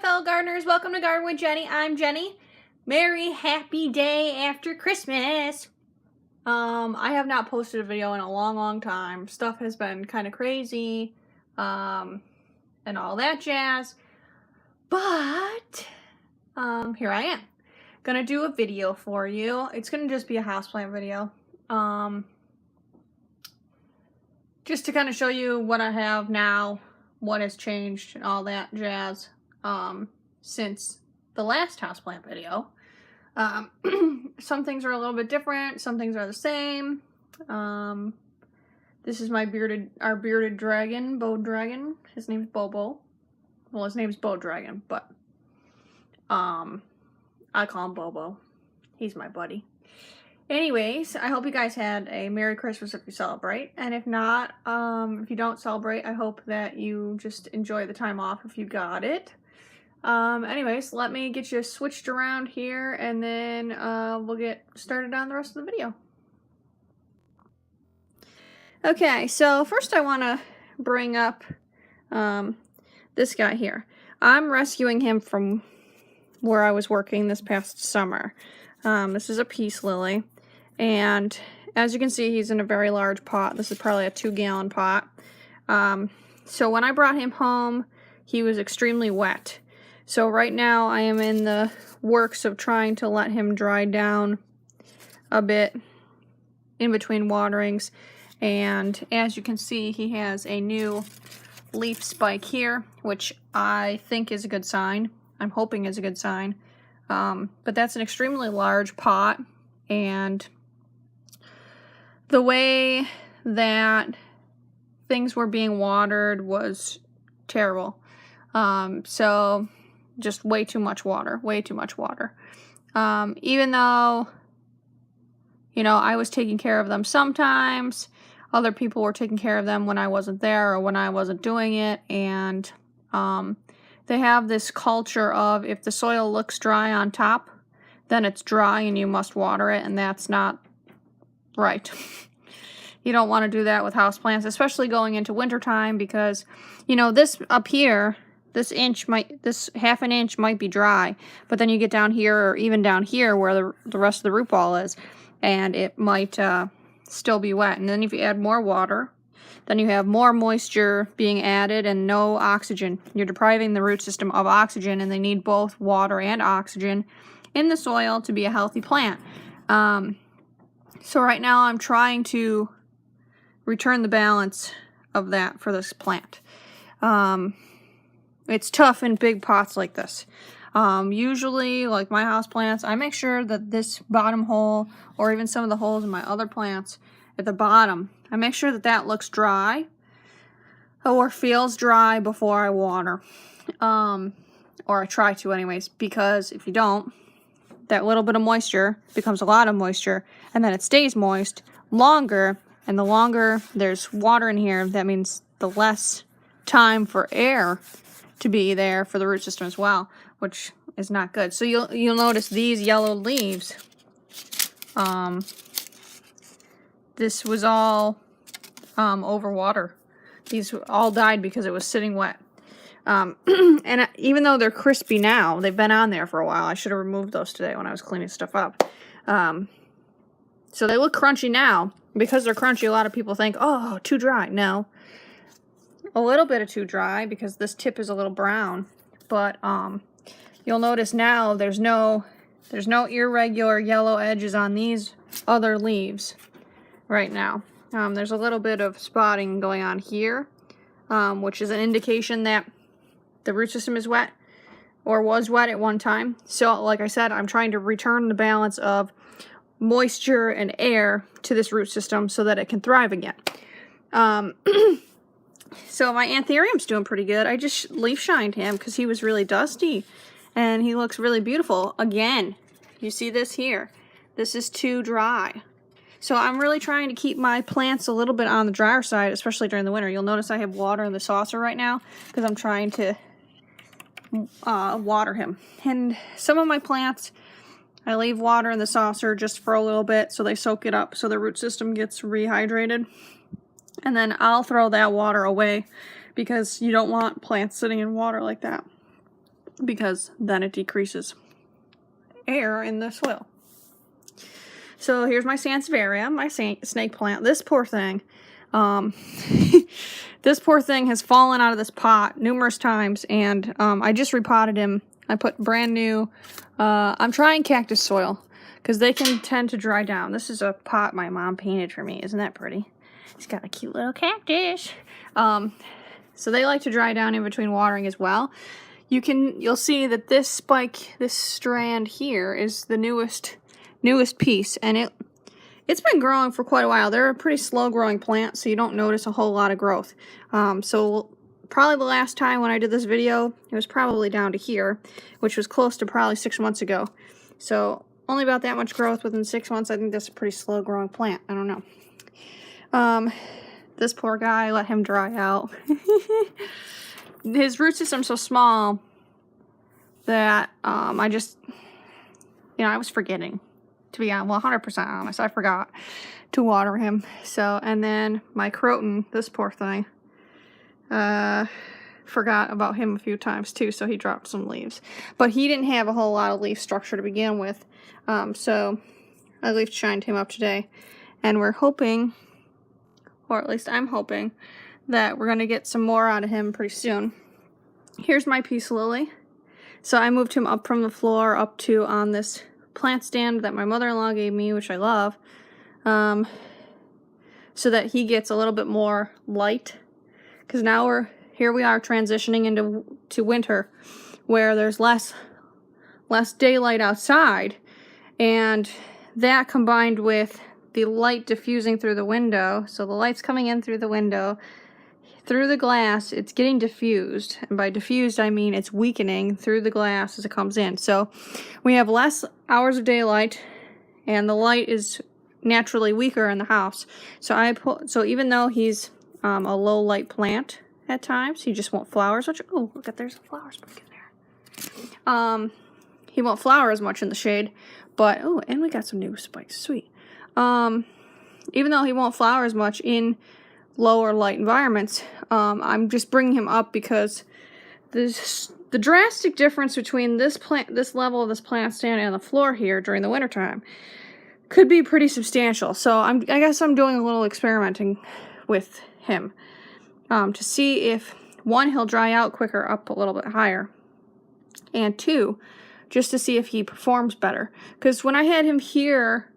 fellow gardeners, welcome to Garden with Jenny. I'm Jenny. Merry happy day after Christmas. I have not posted a video in a long time. Stuff has been kind of crazy, and all that jazz. But here I am, gonna do a video for you. It's gonna just be a houseplant video, just to kind of show you what I have now, what has changed, and all that jazz since the last houseplant video. Some things are a little bit different, some things are the same. This is my our bearded dragon, Bow Dragon. His name's Bobo. Well, his name's Bow Dragon, but I call him Bobo. He's my buddy. Anyways, I hope you guys had a Merry Christmas if you celebrate. And if not, if you don't celebrate, I hope that you just enjoy the time off if you got it. Anyways, let me get you switched around here and then we'll get started on the rest of the video. Okay, so first I want to bring up this guy here. I'm rescuing him from where I was working this past summer. This is a peace lily. And as you can see, he's in a very large pot. This is probably a 2-gallon pot. So when I brought him home, he was extremely wet. So right now I am in the works of trying to let him dry down a bit in between waterings. And as you can see, he has a new leaf spike here, which I think is a good sign. I'm hoping is a good sign. But that's an extremely large pot, and the way that things were being watered was terrible. So just way too much water, even though, you know, I was taking care of them sometimes, other people were taking care of them when I wasn't there or when I wasn't doing it. And they have this culture of if the soil looks dry on top, then it's dry and you must water it, and that's not right. You don't want to do that with houseplants, especially going into wintertime, because, you know, this up here, this half an inch might be dry, but then you get down here, or even down here where the rest of the root ball is, and it might still be wet. And then if you add more water, then you have more moisture being added and no oxygen. You're depriving the root system of oxygen, and they need both water and oxygen in the soil to be a healthy plant. So right now I'm trying to return the balance of that for this plant. It's tough in big pots like this. Usually, like my house plants, I make sure that this bottom hole, or even some of the holes in my other plants at the bottom, I make sure that that looks dry or feels dry before I water. Or I try to anyways, because if you don't, that little bit of moisture becomes a lot of moisture, and then it stays moist longer, and the longer there's water in here, that means the less time for air to be there for the root system as well, which is not good. So you'll notice these yellow leaves, this was all over water. These all died because it was sitting wet. And even though they're crispy now, they've been on there for a while. I should have removed those today when I was cleaning stuff up. So they look crunchy now. Because they're crunchy, a lot of people think, oh, too dry. No. A little bit of too dry because this tip is a little brown. But you'll notice now there's no irregular yellow edges on these other leaves right now. There's a little bit of spotting going on here, which is an indication that the root system is wet or was wet at one time. So like I said, I'm trying to return the balance of moisture and air to this root system so that it can thrive again. So my anthurium's doing pretty good. I just leaf shined him because he was really dusty, and he looks really beautiful. Again, you see this here. This is too dry. So I'm really trying to keep my plants a little bit on the drier side, especially during the winter. You'll notice I have water in the saucer right now because I'm trying to water him. And some of my plants, I leave water in the saucer just for a little bit so they soak it up so the root system gets rehydrated. And then I'll throw that water away because you don't want plants sitting in water like that. because then it decreases air in the soil. So here's my Sansevieria, my snake plant. This poor thing, this poor thing has fallen out of this pot numerous times, and I just repotted him. I put brand new, I'm trying cactus soil, because they can tend to dry down. This is a pot my mom painted for me. Isn't that pretty? It's got a cute little cactus. So they like to dry down in between watering as well. You'll see that this spike, this strand here, is the newest piece, and it's been growing for quite a while. They're a pretty slow growing plant, so you don't notice a whole lot of growth. So probably the last time when I did this video, it was probably down to here, which was close to probably 6 months ago. So only about that much growth within 6 months. I think that's a pretty slow growing plant. I don't know. This poor guy, let him dry out. His root system's so small that I just, I was forgetting. To be 100% honest, I forgot to water him. So, and then my croton, this poor thing, forgot about him a few times too, so he dropped some leaves. But he didn't have a whole lot of leaf structure to begin with, so I leaf shined him up today. And we're hoping, or at least I'm hoping, that we're going to get some more out of him pretty soon. Here's my peace lily. So I moved him up from the floor up to on this plant stand that my mother-in-law gave me, which I love, so that he gets a little bit more light, because now here we are transitioning into winter, where there's less daylight outside, and that combined with the light diffusing through the window, so the light's coming in through the window, through the glass, it's getting diffused, and by diffused I mean it's weakening through the glass as it comes in. So we have less hours of daylight, and the light is naturally weaker in the house. So even though he's a low light plant at times, he just won't flower as much. Oh, look at, there's a flower spike in there. He won't flower as much in the shade, but oh, and we got some new spikes, sweet. Even though he won't flower as much in lower light environments, I'm just bringing him up because the drastic difference between this level of this plant stand and the floor here during the wintertime could be pretty substantial. So I guess I'm doing a little experimenting with him to see if, one, he'll dry out quicker up a little bit higher, and two, just to see if he performs better. Because when I had him here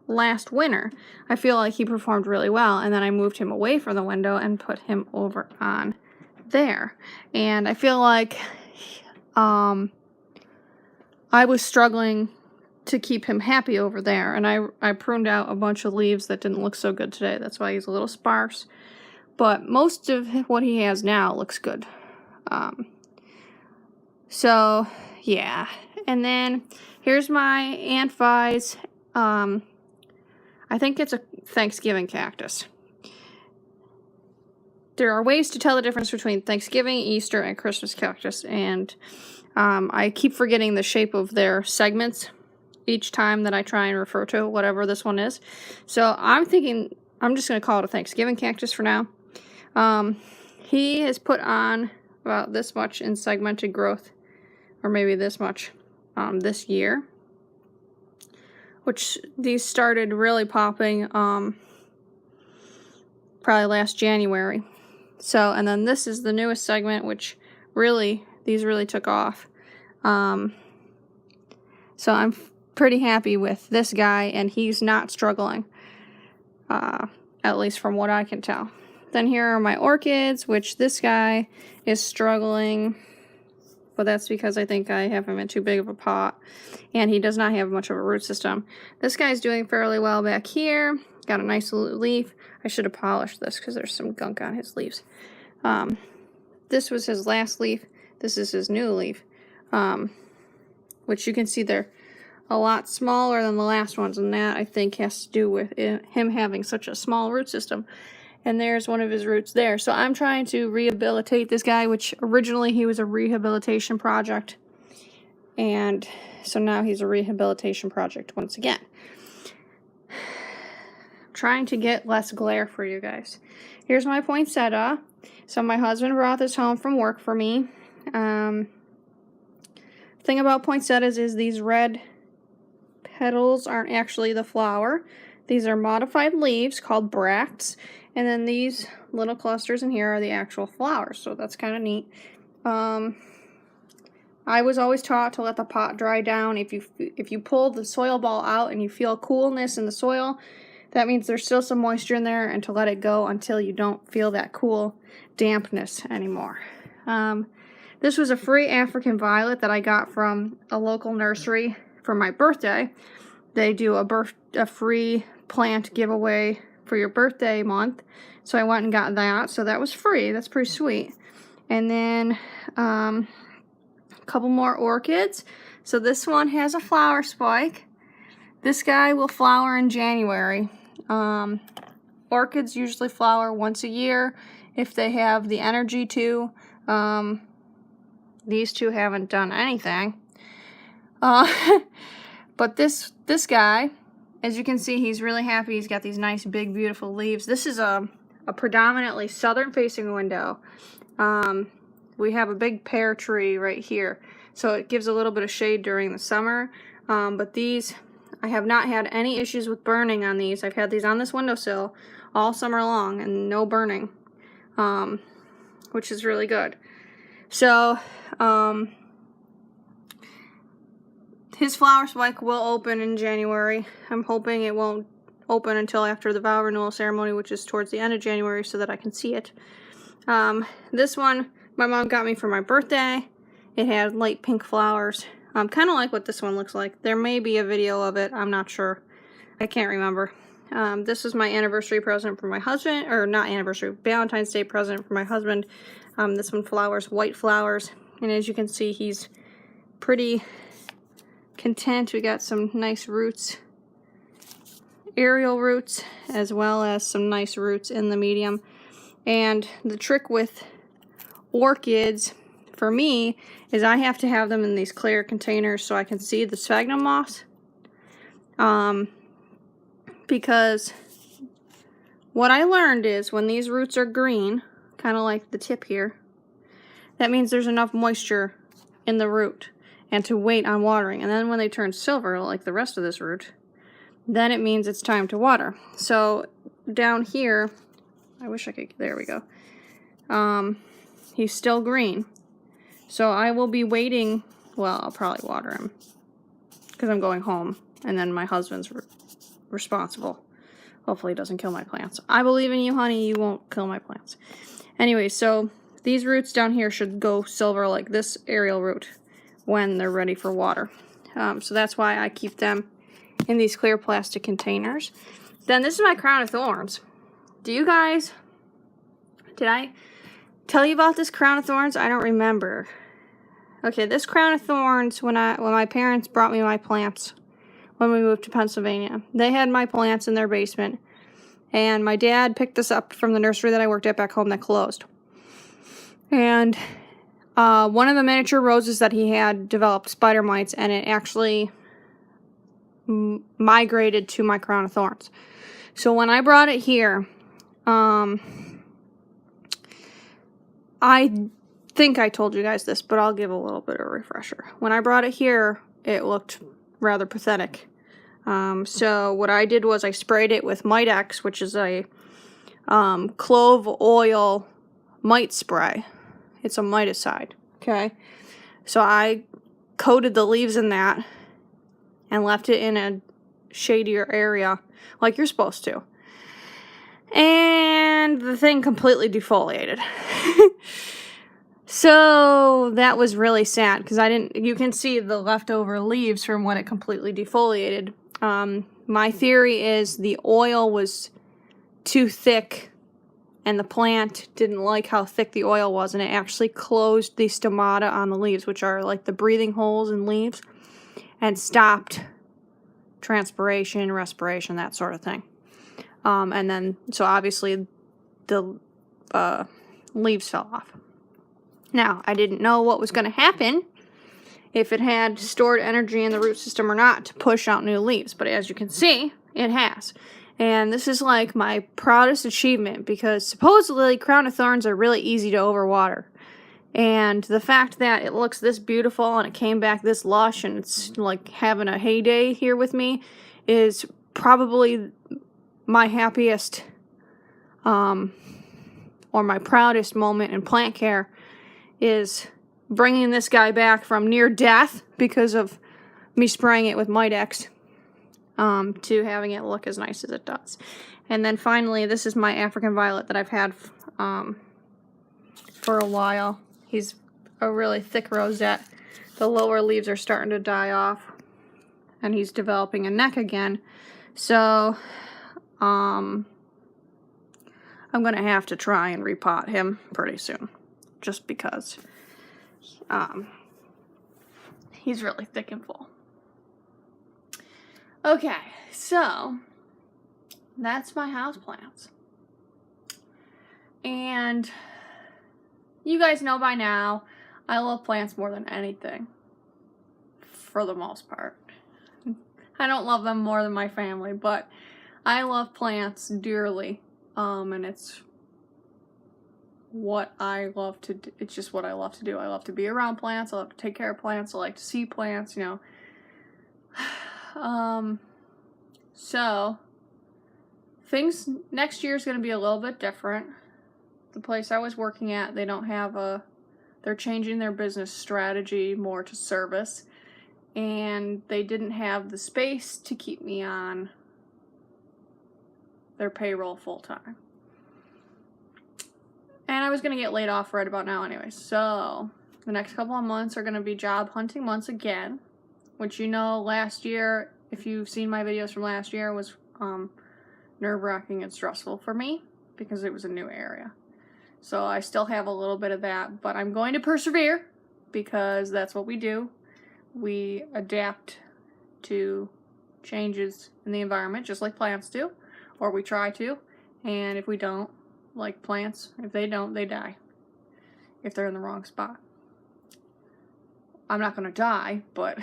last winter, I feel like he performed really well, and then I moved him away from the window and put him over on there, and I feel like I was struggling to keep him happy over there, and I pruned out a bunch of leaves that didn't look so good today. That's why he's a little sparse, but most of what he has now looks good. So yeah, and then here's my Aunt Vi's, I think it's a Thanksgiving cactus. There are ways to tell the difference between Thanksgiving, Easter, and Christmas cactus, and I keep forgetting the shape of their segments each time that I try and refer to whatever this one is. So I'm thinking I'm just going to call it a Thanksgiving cactus for now. He has put on about this much in segmented growth, or maybe this much, this year. Which these started really popping probably last January. So, and then this is the newest segment, which these really took off. So I'm pretty happy with this guy, and he's not struggling, at least from what I can tell. Then here are my orchids, which this guy is struggling, but that's because I think I have him in too big of a pot, and he does not have much of a root system. This guy's doing fairly well back here. Got a nice little leaf. I should have polished this because there's some gunk on his leaves. This was his last leaf. This is his new leaf, which you can see they're a lot smaller than the last ones, and that I think has to do with him having such a small root system. And there's one of his roots there. So I'm trying to rehabilitate this guy, which originally he was a rehabilitation project. And so now he's a rehabilitation project once again. I'm trying to get less glare for you guys. Here's my poinsettia. So my husband brought this home from work for me. thing about poinsettias is these red petals aren't actually the flower. These are modified leaves called bracts, and then these little clusters in here are the actual flowers, so that's kind of neat. I was always taught to let the pot dry down. If you pull the soil ball out and you feel coolness in the soil, that means there's still some moisture in there, and to let it go until you don't feel that cool dampness anymore. This was a free African violet that I got from a local nursery for my birthday. They do a free plant giveaway for your birthday month, so I went and got that. So that was free. That's pretty sweet. And then a couple more orchids. So this one has a flower spike. This guy will flower in January. Orchids usually flower once a year if they have the energy to. These two haven't done anything. But this guy, as you can see, he's really happy. He's got these nice, big, beautiful leaves. This is a predominantly southern-facing window. We have a big pear tree right here, so it gives a little bit of shade during the summer. But these, I have not had any issues with burning on these. I've had these on this windowsill all summer long and no burning, which is really good. So, his flower spike will open in January. I'm hoping it won't open until after the vow renewal ceremony, which is towards the end of January, so that I can see it. This one, my mom got me for my birthday. It had light pink flowers. Kind of like what this one looks like. There may be a video of it. I'm not sure. I can't remember. This was my anniversary present for my husband, or not anniversary, Valentine's Day present for my husband. This one flowers, white flowers, and as you can see, he's pretty content. We got some nice roots, aerial roots, as well as some nice roots in the medium. And the trick with orchids, for me, is I have to have them in these clear containers so I can see the sphagnum moss. Because what I learned is when these roots are green, kind of like the tip here, that means there's enough moisture in the root and to wait on watering. And then when they turn silver, like the rest of this root, then it means it's time to water. So down here, I wish I could, there we go. He's still green. So I will be waiting, well, I'll probably water him because I'm going home, and then my husband's responsible. Hopefully he doesn't kill my plants. I believe in you, honey. You won't kill my plants. Anyway, so these roots down here should go silver like this aerial root when they're ready for water. So that's why I keep them in these clear plastic containers. Then this is my crown of thorns. Do you guys, did I tell you about this crown of thorns? I don't remember. Okay, this crown of thorns, when my parents brought me my plants when we moved to Pennsylvania, they had my plants in their basement, and my dad picked this up from the nursery that I worked at back home that closed. And one of the miniature roses that he had developed spider mites, and it actually migrated to my crown of thorns. So when I brought it here, I think I told you guys this, but I'll give a little bit of a refresher. When I brought it here, it looked rather pathetic. So what I did was I sprayed it with Mitex, which is a clove oil mite spray. It's a miticide, okay? So I coated the leaves in that and left it in a shadier area like you're supposed to. And the thing completely defoliated. So that was really sad because you can see the leftover leaves from when it completely defoliated. My theory is the oil was too thick and the plant didn't like how thick the oil was, and it actually closed the stomata on the leaves, which are like the breathing holes in leaves, and stopped transpiration, respiration, that sort of thing. And then, so obviously the leaves fell off. Now, I didn't know what was going to happen, if it had stored energy in the root system or not to push out new leaves. But as you can see, it has. And this is like my proudest achievement because supposedly crown of thorns are really easy to overwater. And the fact that it looks this beautiful and it came back this lush and it's like having a heyday here with me is probably my happiest or my proudest moment in plant care, is bringing this guy back from near death because of me spraying it with Mitex to having it look as nice as it does. And then finally, this is my African violet that I've had for a while. He's a really thick rosette. The lower leaves are starting to die off, and he's developing a neck again. So, I'm gonna have to try and repot him pretty soon, just because he's really thick and full. Okay, so that's my houseplants. And you guys know by now, I love plants more than anything, for the most part. I don't love them more than my family, but I love plants dearly, and it's what I love to do. It's just what I love to do. I love to be around plants, I love to take care of plants, I like to see plants, you know. So, things next year is going to be a little bit different. The place I was working at, they don't have they're changing their business strategy more to service, and they didn't have the space to keep me on their payroll full time. And I was going to get laid off right about now anyway, so the next couple of months are going to be job hunting months again, which, you know, last year, if you've seen my videos from last year, was nerve-wracking and stressful for me because it was a new area. So I still have a little bit of that, but I'm going to persevere because that's what we do. We adapt to changes in the environment just like plants do, or we try to. And if we don't, like plants, if they don't, they die if they're in the wrong spot. I'm not going to die, but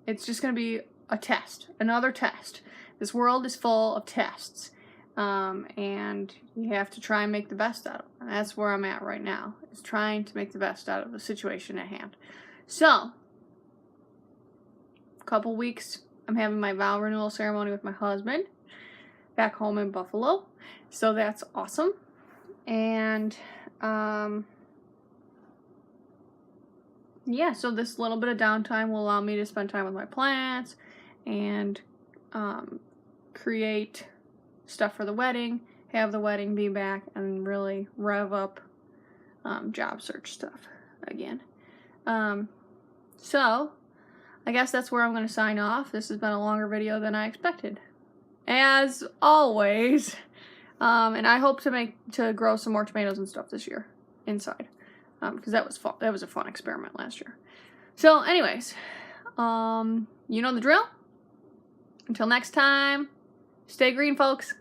it's just going to be a test, another test. This world is full of tests, and you have to try and make the best out of them. And that's where I'm at right now, is trying to make the best out of the situation at hand. So, a couple weeks, I'm having my vow renewal ceremony with my husband back home in Buffalo, so that's awesome. And yeah, so this little bit of downtime will allow me to spend time with my plants and create stuff for the wedding, have the wedding be back, and really rev up job search stuff again. So, I guess that's where I'm going to sign off. This has been a longer video than I expected, as always. And I hope to grow some more tomatoes and stuff this year inside, because that was fun. That was a fun experiment last year. So, anyways, you know the drill. Until next time, stay green, folks.